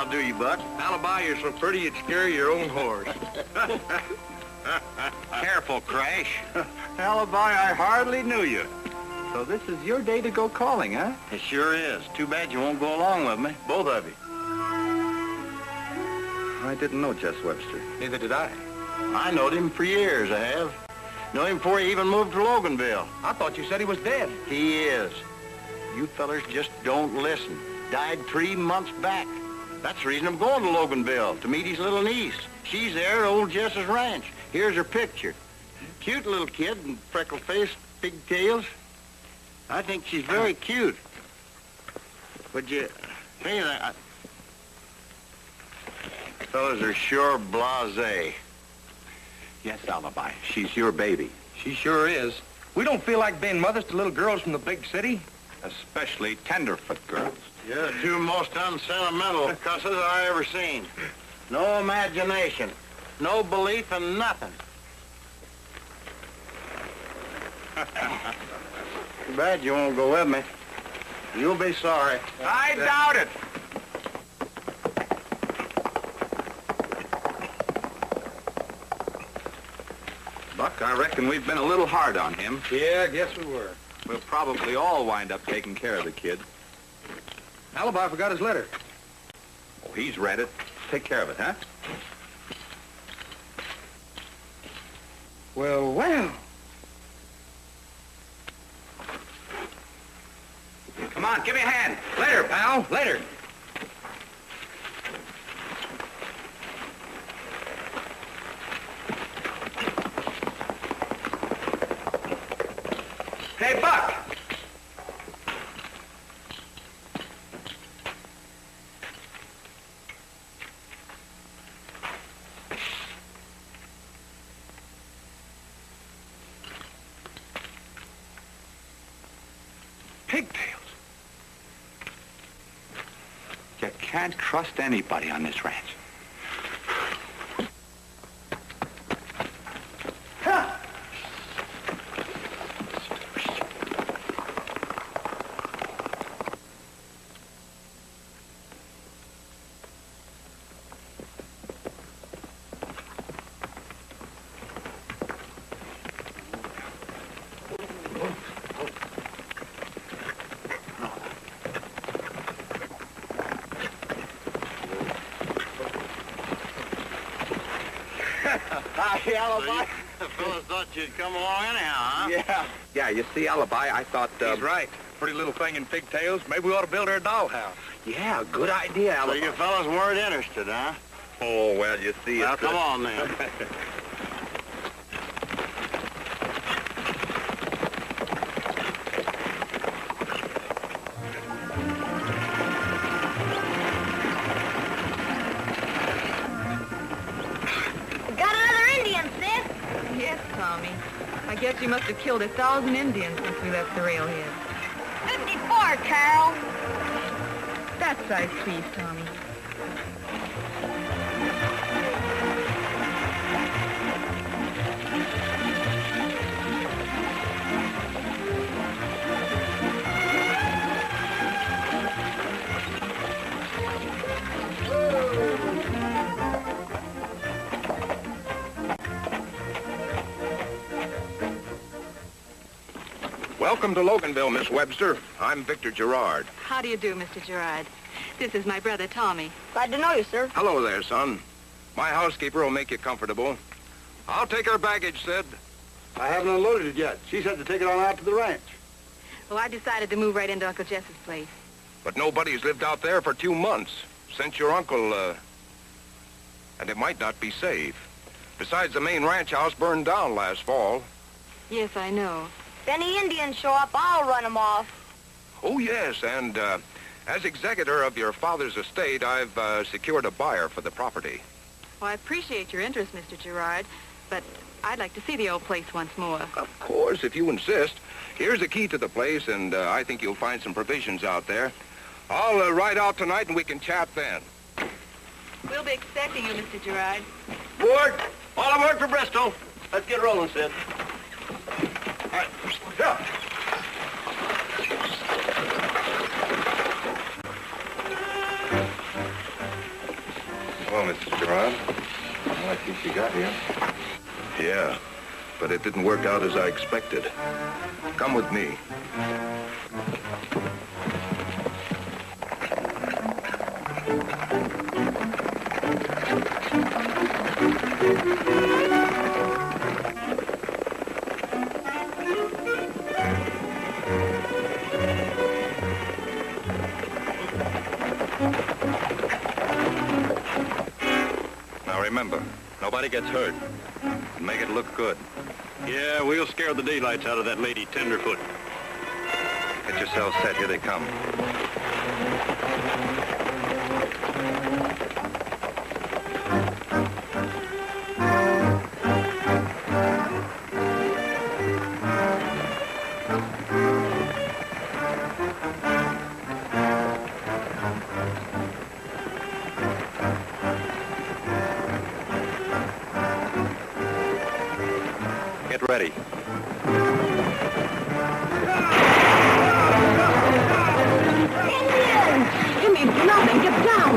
I'll do you, Buck. Alibi, you're so pretty you'd scare your own horse. Careful, Crash. Alibi, I hardly knew you. So this is your day to go calling, huh? It sure is. Too bad you won't go along with me. Both of you. I didn't know Jess Webster. Neither did I. I knowed him for years, I have. Know him before he even moved to Loganville. I thought you said he was dead. He is. You fellers just don't listen. Died 3 months back. That's the reason I'm going to Loganville, to meet his little niece. She's there at old Jess's ranch. Here's her picture. Cute little kid, and freckled face, pigtails. I think she's very cute. Would you... Hey, fellas are sure blasé. Yes, Alibi. She's your baby. She sure is. We don't feel like being mothers to little girls from the big city. Especially tenderfoot girls. You're the two most unsentimental cusses I ever seen. No imagination. No belief in nothing. Too bad you won't go with me. You'll be sorry. I doubt it. Buck, I reckon we've been a little hard on him. Yeah, I guess we were. We'll probably all wind up taking care of the kid. Alibi forgot his letter. Oh, he's read it. Take care of it, huh? Well, well. Come on, give me a hand. Later, pal. Later. Hey, Buck. Pigtails. You can't trust anybody on this ranch. Hi, Alibi. The fellas thought you'd come along anyhow, huh? Yeah, you see, Alibi, I thought... He's right. Pretty little thing in pigtails. Maybe we ought to build her a dollhouse. Yeah, good idea, So Alibi. you fellas weren't interested, huh? Oh, well, you see, Well, it's... come on, then. I guess you must have killed 1,000 Indians since we left the railhead. 54, Carol. That size, please, Tommy. Welcome to Loganville, Miss Webster. I'm Victor Gerard. How do you do, Mr. Gerard? This is my brother, Tommy. Glad to know you, sir. Hello there, son. My housekeeper will make you comfortable. I'll take her baggage, Sid. I haven't unloaded it yet. She said to take it on out to the ranch. Well, I decided to move right into Uncle Jess's place. But nobody's lived out there for 2 months since your uncle, and it might not be safe. Besides, the main ranch house burned down last fall. Yes, I know. If any Indians show up, I'll run them off. Oh, yes, and as executor of your father's estate, I've secured a buyer for the property. Well, I appreciate your interest, Mr. Gerard, but I'd like to see the old place once more. Of course, if you insist. Here's the key to the place, and I think you'll find some provisions out there. I'll ride out tonight, and we can chat then. We'll be expecting you, Mr. Gerard. Board! All aboard for Bristol. Let's get rolling, Sid. All right. Yeah. Well, Mrs. Gerard, I think you got here. Yeah, but it didn't work out as I expected. Come with me. Now remember, nobody gets hurt. Make it look good. Yeah, we'll scare the daylights out of that lady tenderfoot. Get yourself set. Here they come. Get ready. Indians! Come on, get down!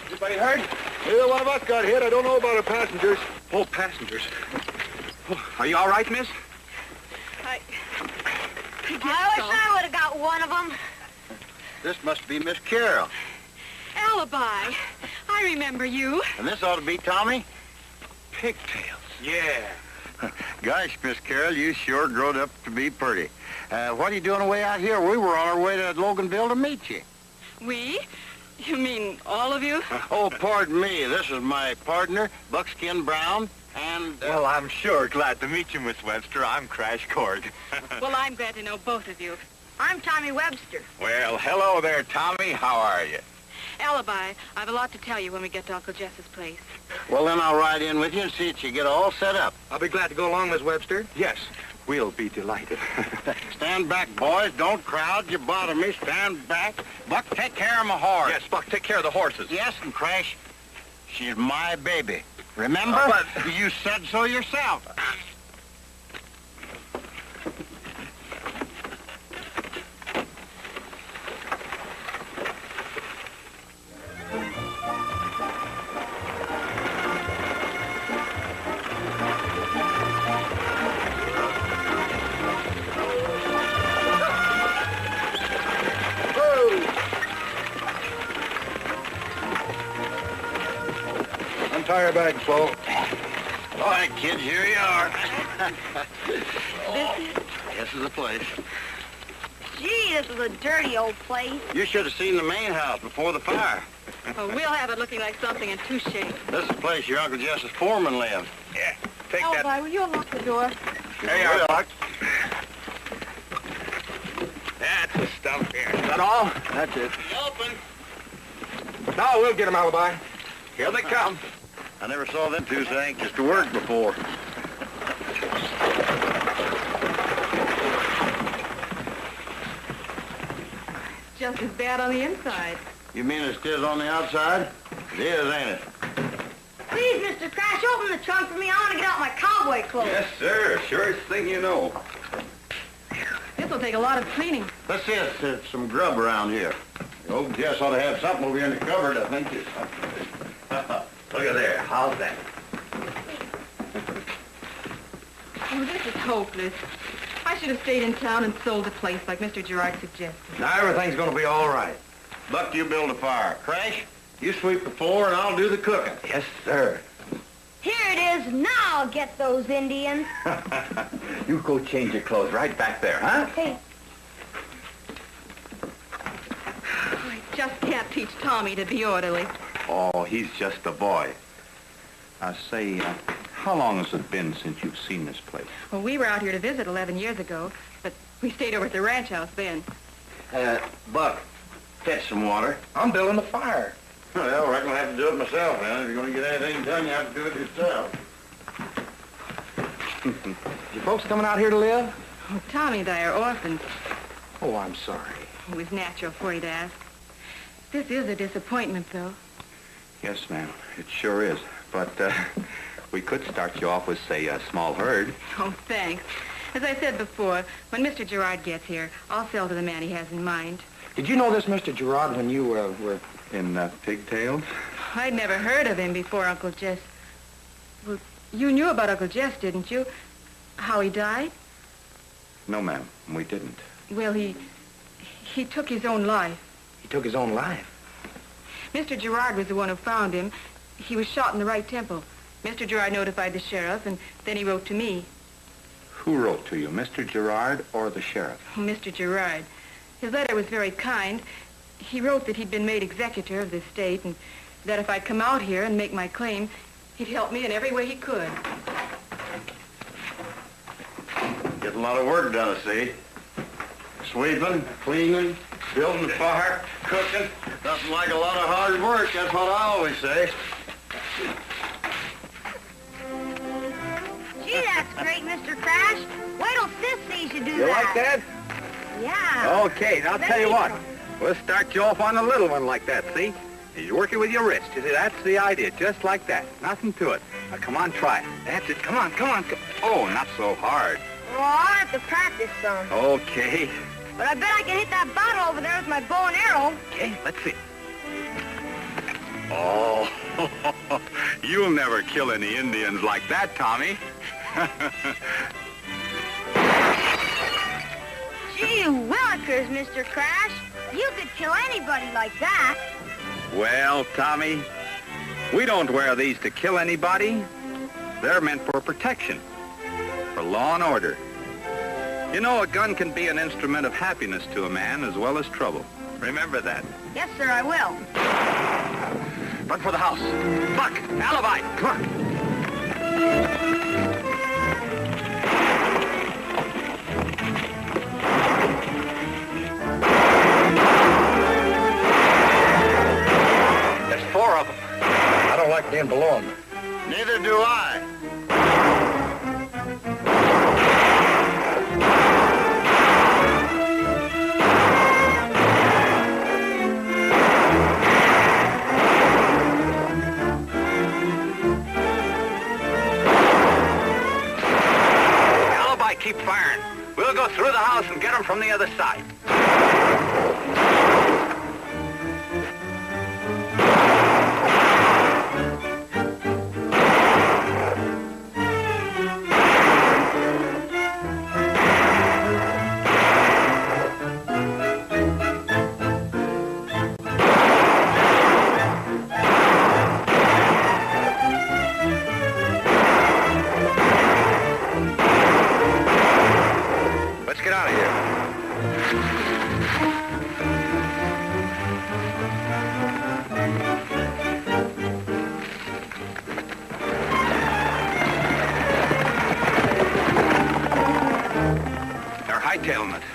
Anybody hurt? Neither one of us got hit. I don't know about our passengers. Oh, passengers. Oh, are you all right, miss? I wish I would have got one of them. This must be Miss Carroll. Alibi. I remember you. And this ought to be Tommy. Pigtails. Yeah. Gosh, Miss Carroll, you sure growed up to be pretty. What are you doing away out here? We were on our way to Loganville to meet you. We? You mean all of you? Oh, pardon me. This is my partner, Buckskin Brown, and... Well, I'm sure glad to meet you, Miss Webster. I'm Crash Cord. Well, I'm glad to know both of you. I'm Tommy Webster. Well, hello there, Tommy. How are you? Alibi, I've a lot to tell you when we get to Uncle Jess's place. Well, then I'll ride in with you and see that you get all set up. I'll be glad to go along, Miss Webster. Yes, we'll be delighted. Stand back, boys. Don't crowd. You bother me. Stand back. Buck, take care of my horse. Yes, Buck, take care of the horses. Yes, and Crash, she's my baby. Remember? You said so yourself. Untie your bag, Flo. All right, kids, here you are. This is the place. Gee, this is a dirty old place. You should have seen the main house before the fire. Well, we'll have it looking like something in two shapes. This is the place your Uncle Jess's foreman lived. Yeah, take Alibi, will you unlock the door? There you are, Buck. That's the stuff here. Is that all? That's it. Open. Now we'll get them, Alibi. Here they come. I never saw them two so anxious to work before. Just as bad on the inside. You mean it is on the outside? It is, ain't it? Please, Mr. Crash, open the trunk for me. I want to get out my cowboy clothes. Yes, sir. Surest thing you know. This will take a lot of cleaning. Let's see if there's some grub around here. Old Jess ought to have something over here in the cupboard, I think. Look at there. How's that? Oh, this is hopeless. I should have stayed in town and sold the place like Mr. Gerard suggested. Now everything's going to be all right. Buck, you build a fire. Crash, you sweep the floor and I'll do the cooking. Yes, sir. Here it is. Now I'll get those Indians. You go change your clothes right back there, huh? Hey, I just can't teach Tommy to be orderly. Oh, he's just a boy. Say, how long has it been since you've seen this place? Well, we were out here to visit 11 years ago, but we stayed over at the ranch house then. Buck, fetch some water. I'm building a fire. Well, I reckon I'll have to do it myself, man. If you're going to get anything done, you have to do it yourself. You folks coming out here to live? Oh, Tommy and I are orphans. Oh, I'm sorry. It was natural for you to ask. This is a disappointment, though. Yes, ma'am. It sure is. But we could start you off with, say, a small herd. Oh, thanks. As I said before, when Mr. Gerard gets here, I'll sell to the man he has in mind. Did you know this Mr. Gerard when you were... In pigtails? I'd never heard of him before, Uncle Jess. Well, you knew about Uncle Jess, didn't you? How he died? No, ma'am. We didn't. Well, he took his own life. He took his own life? Mr. Gerard was the one who found him. He was shot in the right temple. Mr. Gerard notified the sheriff, and then he wrote to me. Who wrote to you, Mr. Gerard or the sheriff? Oh, Mr. Gerard. His letter was very kind. He wrote that he'd been made executor of the estate, and that if I'd come out here and make my claim, he'd help me in every way he could. Getting a lot of work done, I see. Sweeping, cleaning, building the fire, cooking. Nothing like a lot of hard work, that's what I always say. gee, that's great, Mr. Crash. Wait till Sis sees you do You that. like that? Yeah. Okay, now I'll tell you what. We'll start you off on a little one like that, see? You're working with your wrist. You see, that's the idea, just like that. Nothing to it. Now, come on, try it. That's it. Come on, come on. Oh, not so hard. Well, I'll have to practice some. Okay. But I bet I can hit that bottle over there with my bow and arrow. Okay, let's see. Oh, you'll never kill any Indians like that, Tommy. Gee willikers, Mr. Crash. You could kill anybody like that. Well, Tommy, we don't wear these to kill anybody. They're meant for protection, for law and order. You know, a gun can be an instrument of happiness to a man as well as trouble. Remember that. Yes, sir, I will. Run for the house. Buck, alibi, come on. There's 4 of them. I don't like being below them. Neither do I. Keep firing. We'll go through the house and get them from the other side.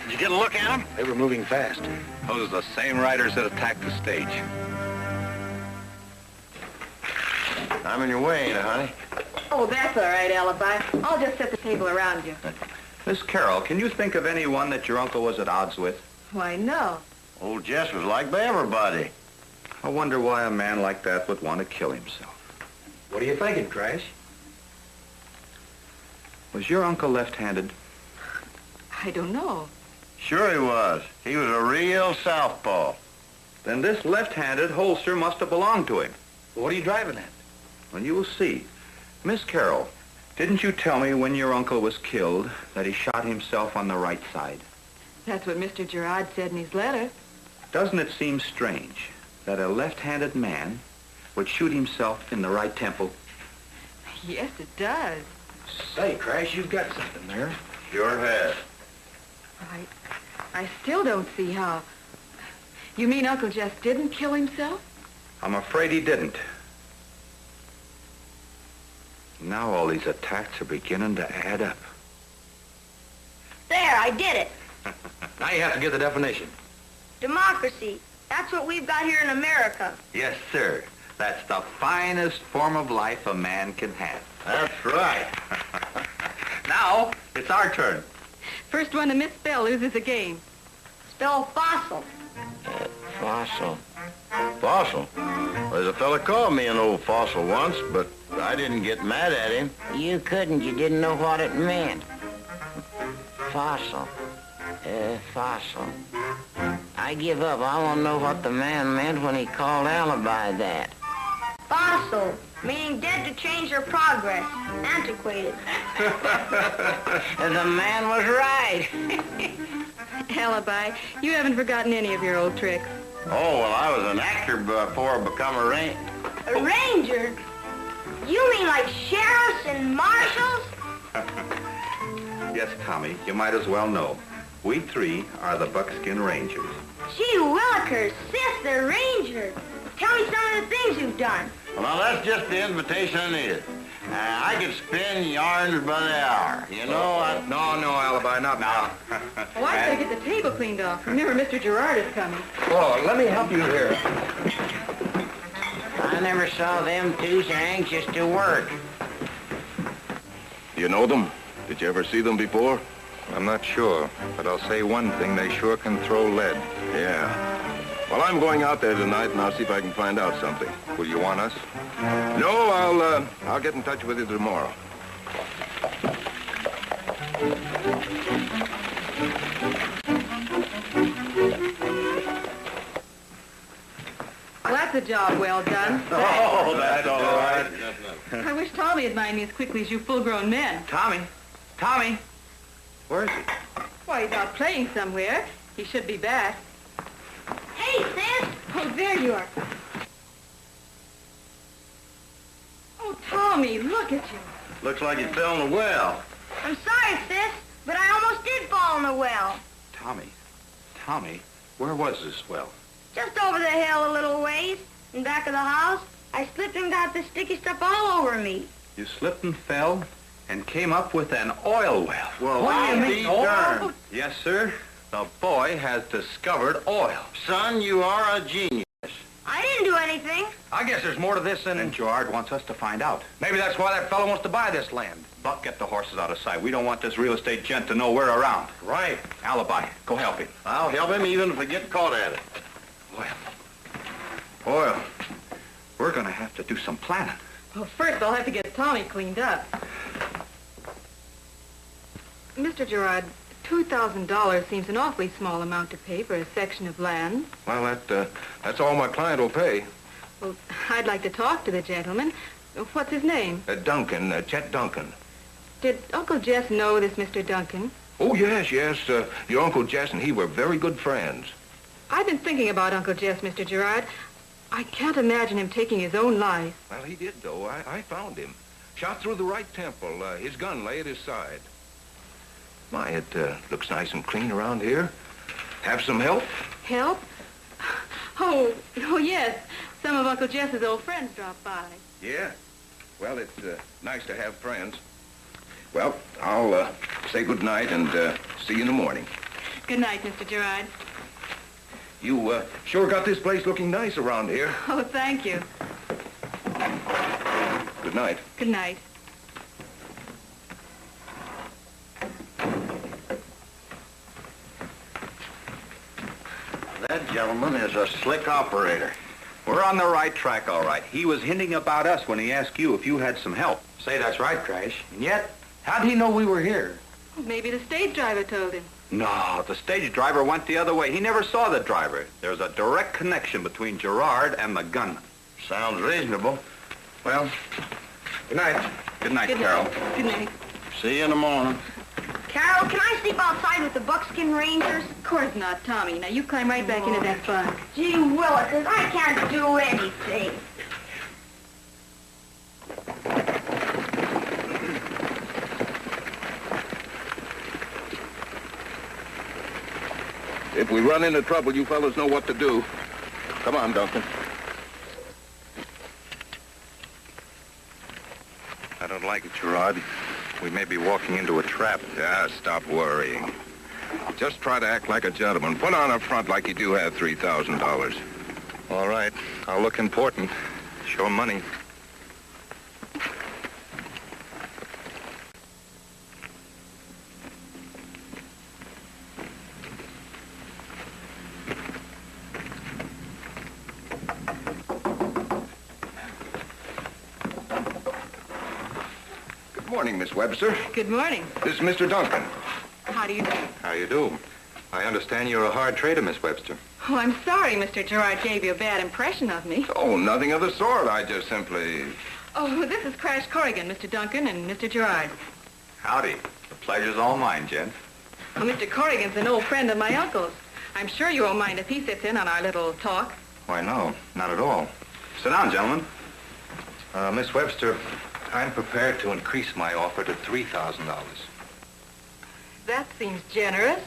Did you get a look at them? They were moving fast. Those are the same riders that attacked the stage. I'm in your way, ain't I, honey? Oh, that's all right, Alibi. I'll just set the table around you. Miss Carroll, can you think of anyone that your uncle was at odds with? Why, no. Old Jess was liked by everybody. I wonder why a man like that would want to kill himself. What are you thinking, Crash? Was your uncle left-handed? I don't know. Sure he was. He was a real southpaw. Then this left-handed holster must have belonged to him. What are you driving at? Well, you will see. Miss Carroll, didn't you tell me when your uncle was killed that he shot himself on the right side? That's what Mr. Gerard said in his letter. Doesn't it seem strange that a left-handed man would shoot himself in the right temple? Yes, it does. Say, Crash, you've got something there. Sure has. I still don't see how. You mean Uncle Jess didn't kill himself? I'm afraid he didn't. Now all these attacks are beginning to add up. There, I did it. Now you have to give the definition. Democracy. That's what we've got here in America. Yes, sir. That's the finest form of life a man can have. That's right. Now, it's our turn. First one to misspell loses a game. Spell fossil. Fossil. Fossil? Well, there's a fella called me an old fossil once, but I didn't get mad at him. You couldn't. You didn't know what it meant. Fossil. Fossil. I give up. I want to know what the man meant when he called alibi that. Fossil. Meaning dead to change their progress. Antiquated. The man was right. Alibi, you haven't forgotten any of your old tricks. Oh, well, I was an actor before I become a ranger. A ranger? You mean like sheriffs and marshals? Yes, Tommy, you might as well know. We three are the Buckskin Rangers. Gee willikers, sis, the ranger. Tell me some of the things you've done. Well, now, that's just the invitation it is. I could spin yarns by the hour. You know, No, Alibi, not now. Oh, I gotta get the table cleaned off. Remember, Mr. Gerard is coming. Oh, let me help you here. I never saw them two so anxious to work. You know them? Did you ever see them before? I'm not sure, but I'll say one thing, they sure can throw lead. Yeah. Well, I'm going out there tonight, and I'll see if I can find out something. Will you want us? No, I'll get in touch with you tomorrow. Well, that's a job well done. Oh, that's all right. I wish Tommy had mined me as quickly as you full-grown men. Tommy! Tommy! Where is he? Why, he's out playing somewhere. He should be back. Hey, sis. Oh, there you are. Oh, Tommy, look at you. Looks like you fell in the well. I'm sorry, sis, but I almost did fall in the well. Tommy, where was this well? Just over the hill a little ways, in back of the house. I slipped and got the sticky stuff all over me. You slipped and fell and came up with an oil well. Well, What do you I'll mean, be oil? darned. Yes, sir. The boy has discovered oil. Son, you are a genius. I didn't do anything. I guess there's more to this And than... Gerard wants us to find out. Maybe that's why that fellow wants to buy this land. Buck, get the horses out of sight. We don't want this real estate gent to know we're around. Right. Alibi, go help him. I'll help him even if I get caught at it. Oil. We're going to have to do some planning. Well, first I'll have to get Tommy cleaned up. Mr. Gerard, $2,000 seems an awfully small amount to pay for a section of land. Well, that's all my client will pay. Well, I'd like to talk to the gentleman. What's his name? Duncan, Chet Duncan. Did Uncle Jess know this Mr. Duncan? Oh, yes. Your Uncle Jess and he were very good friends. I've been thinking about Uncle Jess, Mr. Gerard. I can't imagine him taking his own life. Well, he did, though. I found him. Shot through the right temple. His gun lay at his side. My, it looks nice and clean around here. Have some help? Help? Oh, yes. Some of Uncle Jess's old friends dropped by. Yeah. Well, it's nice to have friends. Well, I'll say good night and see you in the morning. Good night, Mr. Gerard. You sure got this place looking nice around here. Oh, thank you. Good night. Good night. That gentleman is a slick operator. We're on the right track, all right. He was hinting about us when he asked you if you had some help. Say, that's right, Crash. And yet, how did he know we were here? Maybe the stage driver told him. No, the stage driver went the other way. He never saw the driver. There's a direct connection between Gerard and the gunman. Sounds reasonable. Well, good night. Good night, Good Carol. night. Good night. See you in the morning. Carol, can I sleep outside with the Buckskin Rangers? Of course not, Tommy. Now you climb right back into that bunk. Gee willikers, I can't do anything. If we run into trouble, you fellas know what to do. Come on, Duncan. I don't like it, Gerard. We may be walking into a trap. Yeah, stop worrying. Just try to act like a gentleman. Put on up front like you do have $3,000. All right. I'll look important. Show money. Good morning, Miss Webster. Good morning. This is Mr. Duncan. How do you do? How you do? I understand you're a hard trader, Miss Webster. Oh, I'm sorry Mr. Gerard gave you a bad impression of me. Oh, nothing of the sort. I just simply... Oh, this is Crash Corrigan, Mr. Duncan, and Mr. Gerard. Howdy. The pleasure's all mine, gent. Well, Mr. Corrigan's an old friend of my uncle's. I'm sure you won't mind if he sits in on our little talk. Why, no. Not at all. Sit down, gentlemen. Miss Webster, I'm prepared to increase my offer to $3,000. That seems generous.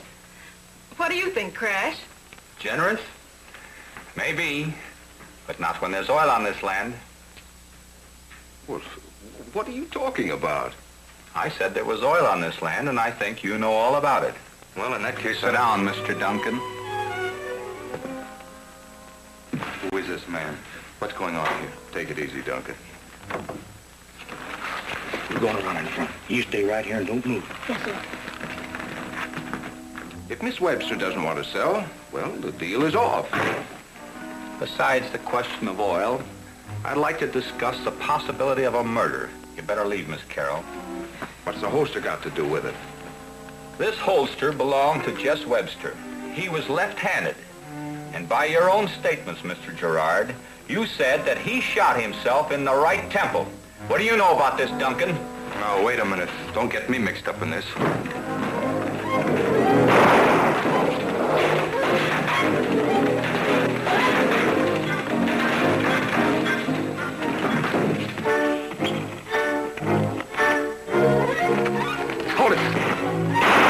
What do you think, Crash? Generous? Maybe, but not when there's oil on this land. What are you talking about? I said there was oil on this land, and I think you know all about it. Well, in that case, sit down, Mr. Duncan. Who is this man? What's going on here? Take it easy, Duncan. We're going to run in front. You stay right here and don't move. Yes, sir. If Miss Webster doesn't want to sell, well, the deal is off. Besides the question of oil, I'd like to discuss the possibility of a murder. You better leave, Miss Carroll. What's the holster got to do with it? This holster belonged to Jess Webster. He was left-handed. And by your own statements, Mr. Gerard, you said that he shot himself in the right temple. What do you know about this, Duncan? Oh, wait a minute. Don't get me mixed up in this. Hold it.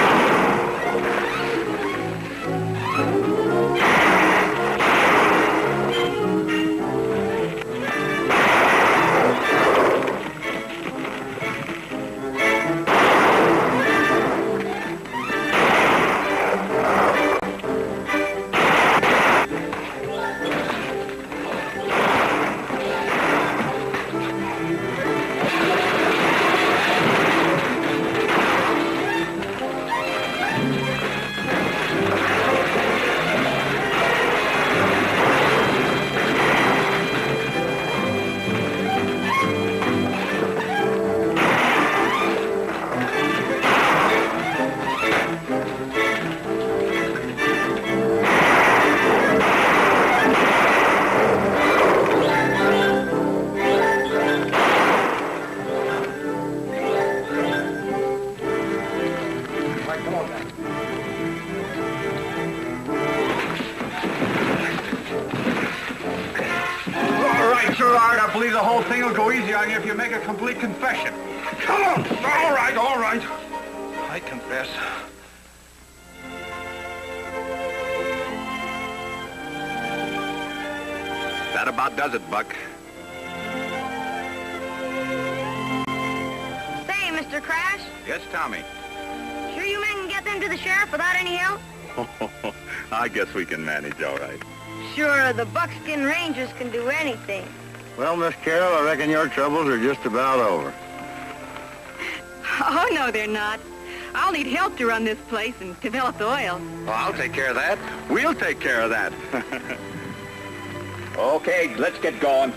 Gerard, I believe the whole thing will go easy on you if you make a complete confession. Come on. All right, all right. I confess. That about does it, Buck. Say, Mr. Crash, Yes, Tommy. sure you men can get them to the sheriff without any help? I guess we can manage all right. Sure, the Buckskin Rangers can do anything. Well, Miss Carroll, I reckon your troubles are just about over. Oh, no, they're not. I'll need help to run this place and develop the oil. Well, I'll take care of that. We'll take care of that. Okay, let's get going.